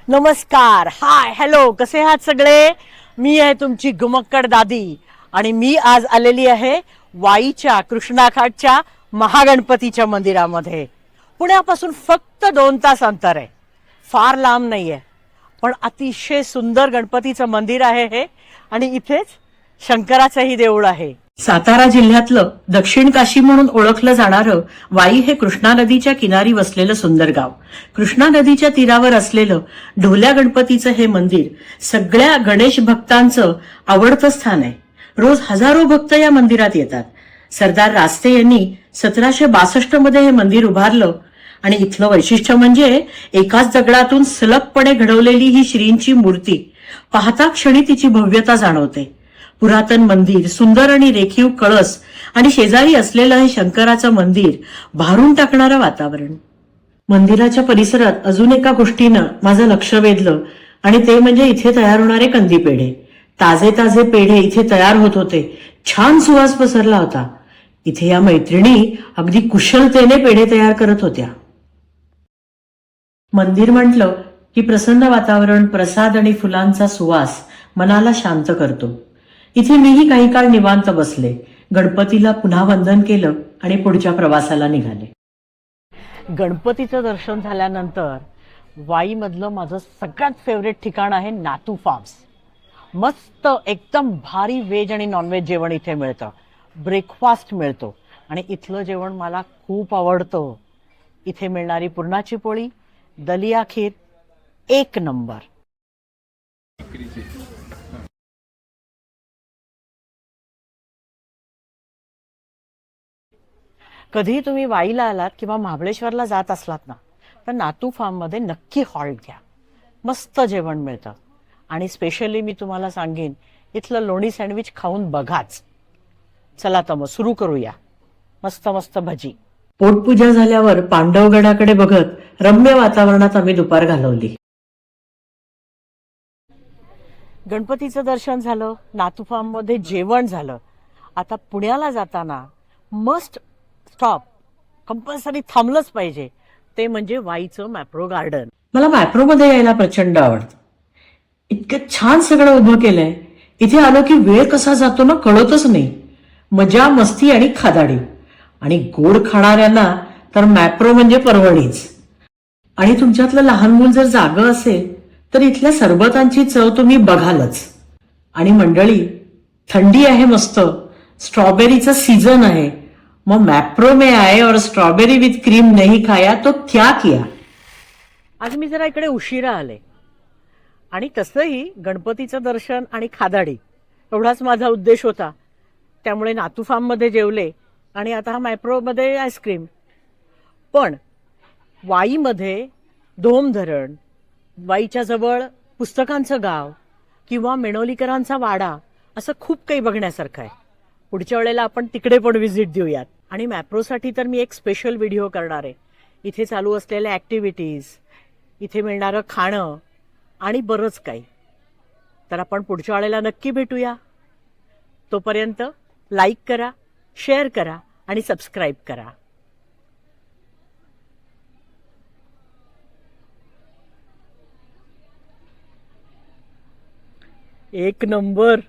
नमस्कार, हाय, हॅलो, कसे आहात सगळे? मी आहे तुमची गुमक्कड दादी आणि मी आज आलेली आहे वाईच्या कृष्णाघाटच्या महागणपतीच्या मंदिरामध्ये. पुण्यापासून फक्त 2 तास अंतर आहे, फार लांब नाहीये. पण अतिशय सुंदर गणपतीचं मंदिर आहे हे, आणि इथेच शंकराचंही देऊळ आहे. सातारा जिल्ह्यातलं दक्षिण काशी म्हणून ओळखलं जाणारं वाई हे कृष्णा नदीच्या किनारी वसलेलं सुंदर गाव. कृष्णा नदीच्या तीरावर असलेलं ढोल्या गणपतीचं हे मंदिर सगळ्या गणेश भक्तांचं आवडतं स्थान आहे. रोज हजारो भक्त या मंदिरात येतात. सरदार रास्ते यांनी 1762 मध्ये हे मंदिर उभारलं आणि इथलं वैशिष्ट्य म्हणजे एकाच दगडातून सलगपणे घडवलेली ही श्रींची मूर्ती पाहता क्षणी तिची भव्यता जाणवते. पुरातन मंदिर, सुंदर आणि रेखीव कळस आणि शेजारी असलेलं हे शंकराचं मंदिर भारून टाकणारं वातावरण. मंदिराच्या परिसरात अजून एका गोष्टीनं माझं लक्ष वेधलं आणि ते म्हणजे इथे तयार होणारे कंदी पेढे. ताजे ताजे पेढे इथे तयार होत होते. छान सुवास पसरला होता. इथे या मैत्रिणी अगदी कुशलतेने पेढे तयार करत होत्या. मंदिर म्हटलं की प्रसन्न वातावरण, प्रसाद आणि फुलांचा सुवास मनाला शांत करतो. इथे मीही काही काळ निवांत बसले, गणपतीला पुन्हा वंदन केलं आणि पुढच्या प्रवासाला निघाले. गणपतीचं दर्शन झाल्यानंतर वाईमधलं माझं सगळ्यात फेवरेट ठिकाण आहे नातू फार्म्स. मस्त एकदम भारी व्हेज आणि नॉनव्हेज जेवण इथे मिळतं. ब्रेकफास्ट मिळतो आणि इथलं जेवण मला खूप आवडतं. इथे मिळणारी पुरणाची पोळी, दलिया खीर एक नंबर. कधी तुम्ही वाईला आलात किंवा महाबळेश्वरला जात असलात ना, तर नातू फार्ममध्ये नक्की हॉल्ट घ्या. मस्त जेवण मिळतं आणि स्पेशली मी तुम्हाला सांगेन, इथलं लोणी सँडविच खाऊन बघाच. चला तर मग सुरू करूया. मस्त मस्त भजी. पोटपूजा झाल्यावर पांडवगडाकडे बघत रम्य वातावरणात आम्ही दुपार घालवली. गणपतीचं दर्शन झालं, नातू फार्म मध्ये जेवण झालं. आता पुण्याला जाताना मस्ट स्टॉप कंपल्सरी थांबलंच पाहिजे, ते म्हणजे वाईचं मॅप्रो गार्डन. मला मॅप्रो मध्ये यायला प्रचंड आवडतं. इतकं छान सगळं उभं केलंय. इथे आलो की वेळ कसा जातो ना कळतच नाही. मजा, मस्ती आणि खादाडी. आणि गोड खाणाऱ्यांना तर मॅप्रो म्हणजे परवणीच. आणि तुमच्यातलं लहान मूल जर जागं असेल तर इथल्या सरबतांची चव तुम्ही बघालच. आणि मंडळी, थंडी आहे मस्त, स्ट्रॉबेरीचं सीझन आहे. मग मॅप्रो में आए और स्ट्रॉबेरी विथ क्रीम नहीं खाया तो क्या किया. आज मी जरा इकडे उशिरा आले आणि तसंही गणपतीचं दर्शन आणि खादाडी एवढाच माझा उद्देश होता. त्यामुळे नातू फार्म मध्ये जेवले आणि आता हा मॅप्रो मध्ये आईस्क्रीम. पण वाईमध्ये धोम धरण, वाईच्या जवळ पुस्तकांचं गाव किंवा मेणोलीकरांचा वाडा, असं खूप काही बघण्यासारखं आहे. पुढच्या वेळेला आपण तिकडे पण व्हिजिट देऊयात. आणि मॅप्रोसाठी तर मी एक स्पेशल व्हिडिओ करणार आहे. इथे चालू असलेल्या ऍक्टिव्हिटीज, इथे मिळणारं खाणं आणि बरंच काही. तर आपण पुढच्या वेळेला नक्की भेटूया. तोपर्यंत लाईक करा, शेअर करा आणि सबस्क्राईब करा. एक नंबर.